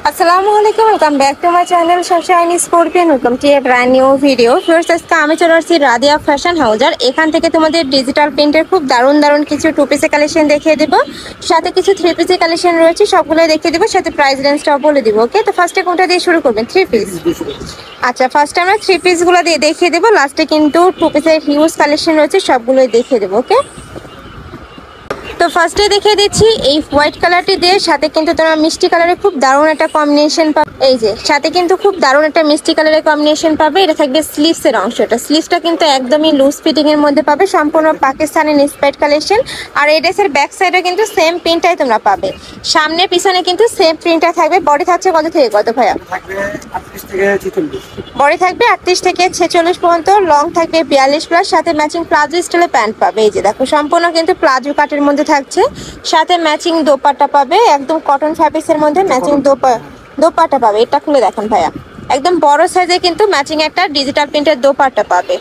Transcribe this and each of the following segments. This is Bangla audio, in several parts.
আসসালামু আলাইকুম, welcome back to my channel shiny scorpion. Welcome to A brand new video. First আজকে আমি চলে আসছি রাদিয়া ফ্যাশন হাউজার। এখান থেকে তোমাদের ডিজিটাল প্রিন্টের খুব দারুণ দারুণ কিছু টু পিসের কালেকশন দেখিয়ে দেবো, সাথে কিছু থ্রি পিসের কালেকশন রয়েছে, সবগুলো দেখিয়ে দেবো, সাথে প্রাইস রেঞ্জটাও বলে দিব। ওকে, তো ফার্স্টে কোনটা দিয়ে শুরু করবেন? Three piece. আচ্ছা, ফার্স্টে আমরা থ্রি পিসগুলো দিয়ে দেখিয়ে দেবো, লাস্টে কিন্তু টু পিসের হিউজ কালেকশন রয়েছে, সবগুলোই দেখিয়ে দেবো। ওকে, তো ফার্স্টে দেখিয়ে দিচ্ছি এই হোয়াইট কালারটি দিয়ে, সাথে কিন্তু তোমরা মিষ্টি কালারে খুব দারুণ একটা কম্বিনেশন পাবে। এই যে সাথে কিন্তু খুব দারুণ একটা মিষ্টি কালারের কম্বিনেশন পাবে। এটা থাকবে স্লিভস এর অংশটা, স্লিভসটা কিন্তু একদমই লুজ ফিটিং এর মধ্যে পাবে, সম্পূর্ণ পাকিস্তানি ইন্সপায়ার্ড কালেকশন। আর এই ড্রেসের ব্যাক সাইডে কিন্তু সেম প্রিন্টটাই তোমরা পাবে, সামনে পিছনে কিন্তু সেম প্রিন্টটা থাকবে। বডি থাকছে কত থেকে কত ভাইয়া? বডি থাকবে 38 থেকে 46 পর্যন্ত, লং থাকবে 42 প্লাস, সাথে ম্যাচিং প্লাজো স্টাইলে প্যান্ট পাবে। এই যে দেখো, সম্পূর্ণ কিন্তু প্লাজো কাটের মধ্যে থাকছে, সাথে ম্যাচিং দোপাট্টা পাবে, একদম কটন ফ্যাব্রিক্সের মধ্যে ম্যাচিং দোপাট্টা পাবে। এটা খুলে দেখেন ভাইয়া, একদম বড় সাইজে কিন্তু ম্যাচিং একটা ডিজিটাল প্রিন্টের দোপাট্টা পাবে।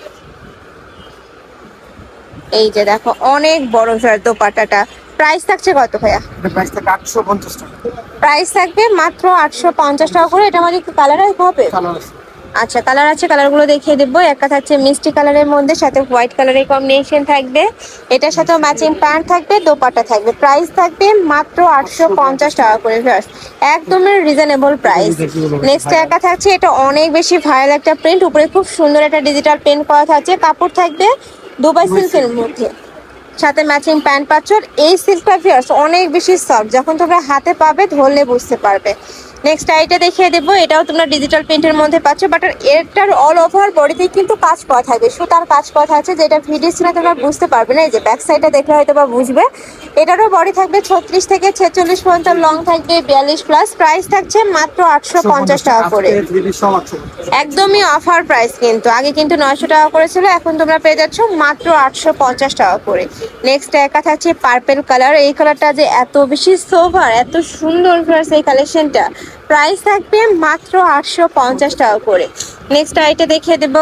এই যে দেখো, অনেক বড় দোপাট্টাটা। প্রাইস থাকছে কত ভাইয়া? প্রাইস থাকবে মাত্র 850 টাকা করে। এটা আমাদের কি কালার হবে? আচ্ছা, কালার আছে, কালারগুলো দেখিয়ে দেবো। একটা থাকছে মিষ্টি কালারের মধ্যে, সাথে হোয়াইট কালারের কম্বিনেশন থাকবে, এটার সাথে ম্যাচিং প্যান্ট থাকবে, দোপাট্টা থাকবে। প্রাইস থাকবে মাত্র 850 টাকা করে, একদমই রিজনেবল প্রাইস। নেক্সট একটা থাকছে, এটা অনেক বেশি ভাইরাল একটা প্রিন্ট, উপরে খুব সুন্দর একটা ডিজিটাল প্রিন্ট করা থাকছে, কাপড় থাকবে দুবাই সিল্কের মধ্যে, সাথে ম্যাচিং প্যান্ট পাচ্ছ। এই সিল্কটা ভিউয়ার্স অনেক বেশি সফট, যখন তোমরা হাতে পাবে ধরলে বুঝতে পারবে। নেক্সট আইটা দেখিয়ে দেবো, এটাও তোমরা ডিজিটাল প্রিন্টের মধ্যে পাচ্ছ, বাট এটার অল ওভার বডিতে কিন্তু কাজ করা থাকবে, সুতার কাজ করা থাকছে, যেটা ভিডিও সিনে তোমরা বুঝতে পারবে না। এই যে ব্যাক সাইডটা দেখলে হয়তো বা বুঝবে। এটারও বডি থাকবে 36 থেকে 46 পর্যন্ত, লং থাকবে 42 প্লাস। প্রাইস থাকছে মাত্র 850 টাকা করে, একদমই অফার প্রাইস। কিন্তু আগে কিন্তু 900 টাকা করেছিল, এখন তোমরা পেয়ে যাচ্ছ মাত্র 850 টাকা করে। নেক্সট একা থাকছে পার্পেল কালার, এই কালারটা যে এত বেশি সোভার, এত সুন্দর এই কালেকশনটা। প্রাইস থাকবে মাত্র 850 টাকা করে। নেক্সট আইটা দেখিয়ে দেব,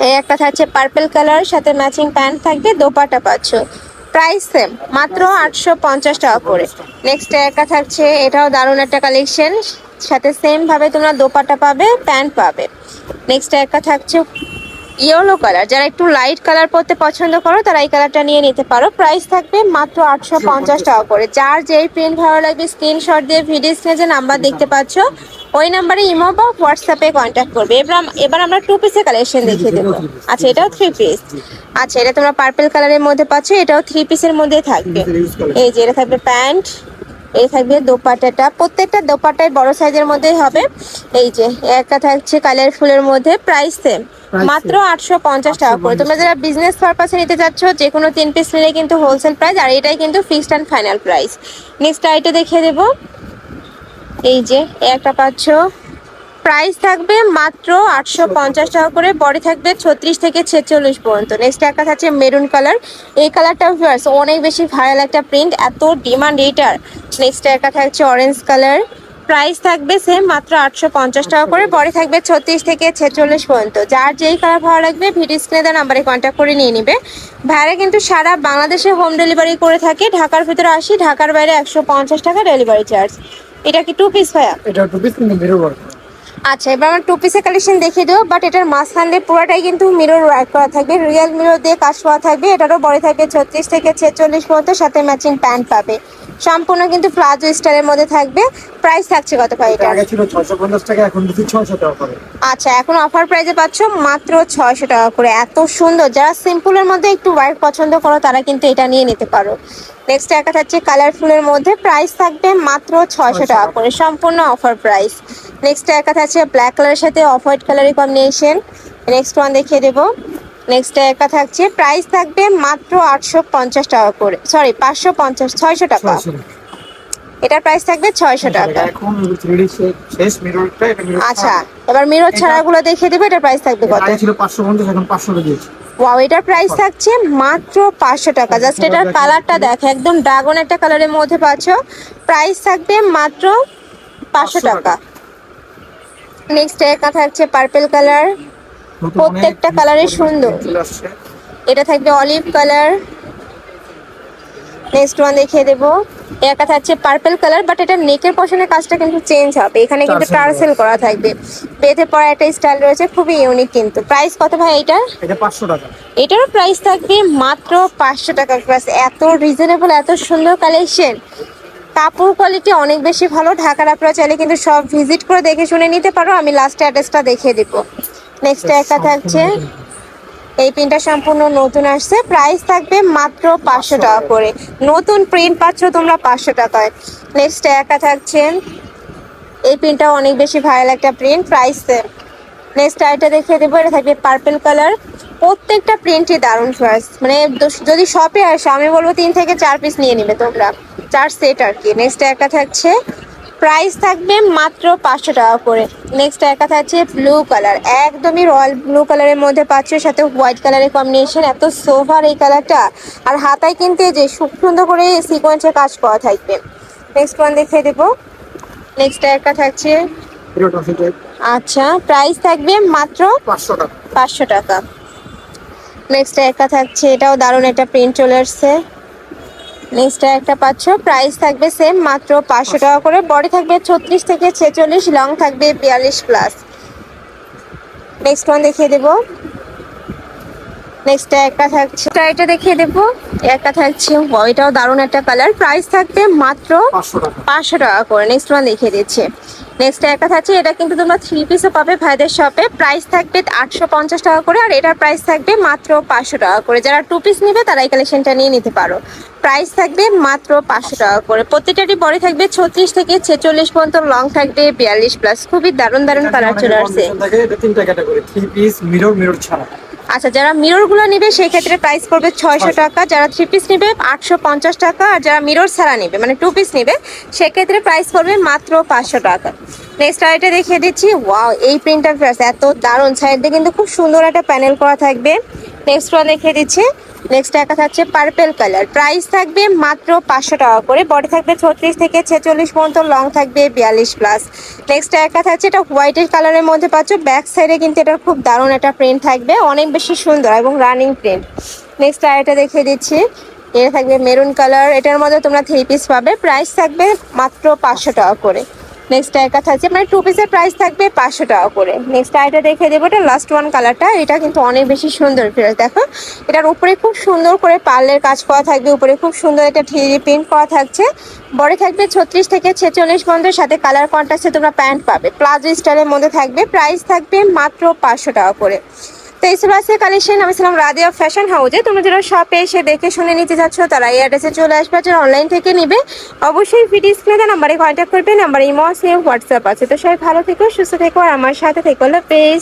এই একটা থাকছে পার্পেল কালার, সাথে ম্যাচিং প্যান্ট থাকবে, দোপাট্টা পাচ্ছ। প্রাইস সেম, মাত্র 850 টাকা করে। নেক্সট একটা থাকছে, এটাও দারুণ একটা কালেকশন, সাথে সেম ভাবে তোমরা দোপাট্টা পাবে, প্যান্ট পাবে। নেক্সট একটা থাকছে ইয়েলো কালার, যারা একটু লাইট কালার পরতে পছন্দ করো তারা এই কালারটা নিয়ে নিতে পারো। প্রাইস থাকবে মাত্র 850 টাকা করে। যার যেই প্রিন্ট ভালো লাগবে স্ক্রিনশট দিয়ে ভিডিও স্ক্রিনে যে নাম্বার দেখতে পাচ্ছ ওই নাম্বারে ইমো বা হোয়াটসঅ্যাপে কন্ট্যাক্ট করবে। এবার আমরা টু পিসের কালেকশন দেখিয়ে দেবো। আচ্ছা, এটাও থ্রি পিস। আচ্ছা, এটা তোমরা পার্পল কালারের মধ্যে পাচ্ছ, এটাও থ্রি পিসের মধ্যে থাকবে। এই যে এটা থাকবে প্যান্ট, এই থাকবে দোপাট্টাটা, প্রত্যেকটা দোপাট্টায় বড় সাইজের মধ্যেই হবে। এই যে একটা থাকছে কালারফুলের মধ্যে, প্রাইস সেম, মাত্র 850 টাকা করে। তোমরা যারা বিজনেস পারপাসে নিতে চাচ্ছ, যে কোনো 3 পিস নিলে কিন্তু হোলসেল প্রাইস, আর এটাই কিন্তু fixed and final price. Next আইটা দেখিয়ে দেবো, এই যে একটা পাচ্ছ, প্রাইস থাকবে মাত্র 850 টাকা করে। বডি থাকবে 36 থেকে 46 পর্যন্ত। নেক্সট একটা থাকছে মেরুন কালার, এই কালারটা অনেক বেশি ভাইরাল একটা প্রিন্ট, এত ডিমান্ড এইটার। নেক্সট একটা থাকছে অরেঞ্জ কালার, প্রাইস থাকবে সেম, মাত্র 850 টাকা করে। বডি থাকবে 36 থেকে 46 পর্যন্ত। যার যেই কালার ভালো লাগবে ভিডিও স্ক্রিনে দেওয়া নাম্বারে কন্ট্যাক্ট করে নিয়ে নিবে। ভাইরা কিন্তু সারা বাংলাদেশে হোম ডেলিভারি করে থাকে, ঢাকার ভিতরে 80, ঢাকার বাইরে 150 টাকা ডেলিভারি চার্জ। এটা কি টু পিস ভাইয়া? এটা টু পিস কিন্তু মিরর ওয়ার্ক। আচ্ছা, এবার আমরা টু পিসের কালেকশন দেখিয়ে দেবো, বাট এটার মাঝখান দিয়ে পুরোটাই কিন্তু মিরর ওয়ার্ক করা থাকবে, রিয়েল মিরর দিয়ে কাজ করা থাকবে। এটারও বডি থাকবে 36 থেকে 46 পর্যন্ত, সাথে ম্যাচিং প্যান্ট পাবে, সম্পূর্ণ কিন্তু প্লাজো স্টাইলের মধ্যে থাকবে। প্রাইস থাকছে কত ভাই? এটা আগে ছিল 650 টাকা, এখন দিচ্ছি 600 টাকা করে। আচ্ছা, এখন অফার প্রাইসে পাচ্ছ মাত্র 600 টাকা করে। এত সুন্দর, যারা সিম্পলের মধ্যে একটু ওয়ার্ক পছন্দ করো তারা কিন্তু এটা নিয়ে নিতে পারো। নেক্সট একটা থাকছে কালারফুলের মধ্যে, প্রাইস থাকবে মাত্র 600 টাকা করে, সম্পূর্ণ অফার প্রাইস। নেক্সট একটা থাকছে ব্ল্যাক কালারের সাথে অফ হোয়াইট কালারের কম্বিনেশন। নেক্সট ওয়ান দেখিয়ে দেবো। নেক্সট একটা থাকছে, প্রাইস থাকবে মাত্র 850 টাকা করে, সরি 550, 600 টাকা। এটার প্রাইস থাকবে 600 টাকা। এখন 3D শেষ মিররটা, এটা মিরর। আচ্ছা, এবার মিরর ছাড়াগুলো দেখিয়ে দেবো। এটার প্রাইস থাকবে কত? আগে ছিল 550, এখন 500 টাকা দিয়েছি। ওয়াও, এটার প্রাইস থাকছে মাত্র 500 টাকা। জাস্ট এটার কালারটা দেখো, একদম ড্রাগন একটা কালারের মধ্যে পাচ্ছ। প্রাইস থাকবে মাত্র 500 টাকা। নেক্সট একটা থাকছে পার্পল কালার, প্রত্যেকটা কালারে সুন্দর। এটা থাকবে অলিভ কালার, নেক্সট ওয়ান দেখিয়ে দেবো, একটা থাকছে পার্পল কালার, বাট এটা নেকের পশনের কাজটা কিন্তু চেঞ্জ হবে, এখানে কিন্তু টার্সেল করা থাকবে, বেঁধে পড়া একটা স্টাইল রয়েছে, খুবই ইউনিক কিন্তু। প্রাইস কত ভাই এটা? এটা 500 টাকা। এটারও প্রাইস থাকবে মাত্র 500 টাকা। প্লাস এত রিজনেবল, এত সুন্দর কালেকশন, কাপড় কোয়ালিটি অনেক বেশি ভালো। ঢাকার আপনারা চাইলে কিন্তু সব ভিজিট করে দেখে শুনে নিতে পারো, আমি লাস্টে অ্যাড্রেসটা দেখিয়ে দিব। নেক্সট একটা থাকছে, এই প্রিন্টটা সম্পূর্ণ নতুন আসছে, প্রাইস থাকবে মাত্র 500 টাকা করে। নতুন প্রিন্ট পাচ্ছ তোমরা 500 টাকায়। নেক্সট একটা থাকছে, এই প্রিন্টটা অনেক বেশি ভাইরাল একটা প্রিন্ট, প্রাইস সেম। নেক্সট আইটা দেখিয়ে দেবো, এটা থাকবে পার্পল কালার। প্রত্যেকটা প্রিন্টই দারুণ ফার্স্ট, মানে যদি শপে আসো আমি বলবো 3 থেকে 4 পিস নিয়ে নিবে তোমরা, 4 সেট আর কি। নেক্সট একটা থাকছে, প্রাইস থাকবে মাত্র 500 টাকা করে। নেক্সট একটা থাকছে ব্লু কালার, একদমই রয়্যাল ব্লু কালারের মধ্যে পাচ্ছ, সাথে হোয়াইট কালারের কম্বিনেশন, এত সোভার এই কালারটা। আর হাতায় কিন্তু এই যে সুন্দর করে সিকোয়েন্সের কাজ করা থাকবে। নেক্সট ওয়ান দেখিয়ে দেবো, নেক্সট একটা থাকছে, আচ্ছা প্রাইস থাকবে মাত্র 500 টাকা। নেক্সট একটা থাকছে, এটাও দারুণ একটা প্রিন্ট চলে আসছে। নেক্সট একটা পাচ্ছ, প্রাইস থাকবে সেম মাত্র 500 টাকা করে। বডি থাকবে 36 থেকে 46, লং থাকবে 42 প্লাস। নেক্সট ওয়ান দেখিয়ে দেবো, নেক্সট একটা থাকছে, এটা দেখিয়ে দেবো, একটা থাকছে, এটাও দারুণ একটা কালার, প্রাইস থাকবে মাত্র 500 টাকা করে। নেক্সট ওয়ান দেখিয়ে দিচ্ছে, নেক্সট একটা থাকছে, এটা কিন্তু তোমরা 3 পিসও পাবে ভাইদের শপে, প্রাইস থাকবে 850 টাকা করে, আর এটার প্রাইস থাকবে মাত্র 500 টাকা করে। যারা 2 পিস নেবে তারা এই কালেকশনটা নিয়ে নিতে পারো, প্রাইস থাকবে মাত্র 500 টাকা করে। প্রত্যেকটারই বডি থাকবে 36 থেকে 46 পর্যন্ত, লং থাকবে 42 প্লাস। খুবই দারুণ দারুণ কালার চলে আসছে। এটা 3টা ক্যাটাগরি, 3 পিস মিরর ছাড়া। আচ্ছা, যারা মিরর গুলো নেবে সেই ক্ষেত্রে প্রাইস পড়বে 600 টাকা, যারা 3 পিস নেবে 850 টাকা, আর যারা মিরর ছাড়া নেবে মানে 2 পিস নেবে সেক্ষেত্রে প্রাইস পড়বে মাত্র 500 টাকা। নেক্সট আইটা দেখিয়ে দিচ্ছি, ওয়াও এই প্রিন্টার প্রাইস এত দারুণ, সাইডে কিন্তু খুব সুন্দর একটা প্যানেল করা থাকবে। নেক্সট ওয়ান দেখিয়ে দিচ্ছি, নেক্সট একটা থাকছে পার্পল কালার, প্রাইস থাকবে মাত্র 500 টাকা করে। বডি থাকবে 36 থেকে 46 পর্যন্ত, লং থাকবে 42 প্লাস। নেক্সট একটা থাকছে, এটা হোয়াইটের কালারের মধ্যে পাচ্ছ, ব্যাক সাইডে কিন্তু এটা খুব দারুণ একটা প্রিন্ট থাকবে, অনেক বেশি সুন্দর এবং রানিং প্রিন্ট। নেক্সট আরেকটা দেখিয়ে দিচ্ছি, এটা থাকবে মেরুন কালার, এটার মধ্যে তোমরা 3 পিস পাবে, প্রাইস থাকবে মাত্র 500 টাকা করে। নেক্সট একটা থাকছে, মানে 2 পিসের প্রাইস থাকবে 500 টাকা করে। নেক্সট আইটা দেখিয়ে দেবো, এটা লাস্ট ওয়ান কালারটা, এটা কিন্তু অনেক বেশি সুন্দর ফিরে, দেখো এটার উপরে খুব সুন্দর করে পার্লের কাজ করা থাকবে, উপরে খুব সুন্দর একটা 3D প্রিন্ট করা থাকছে। বডি থাকবে 36 থেকে 46 পর্যন্ত, সাথে কালার কন্ট্রাস্টে তোমরা প্যান্ট পাবে, প্লাজো স্টাইলের মধ্যে থাকবে, প্রাইস থাকবে মাত্র 500 টাকা করে। তো এই ছিল আজকের কালেকশন। আমি ছিলাম রাদিয়া ফ্যাশন হাউসে। তোমরা যারা শপে এসে দেখে শুনে নিতে চাচ্ছ তারা এই অ্যাড্রেসে চলে আসবে, যারা অনলাইন থেকে নিবে অবশ্যই ভিডিও স্ক্রিনে নাম্বারে কন্ট্যাক্ট করবে, নাম্বার ইমো আছে, হোয়াটসঅ্যাপ আছে। তো সবাই ভালো থেকো, সুস্থ থেকো, আর আমার সাথে থেকো, পেজ।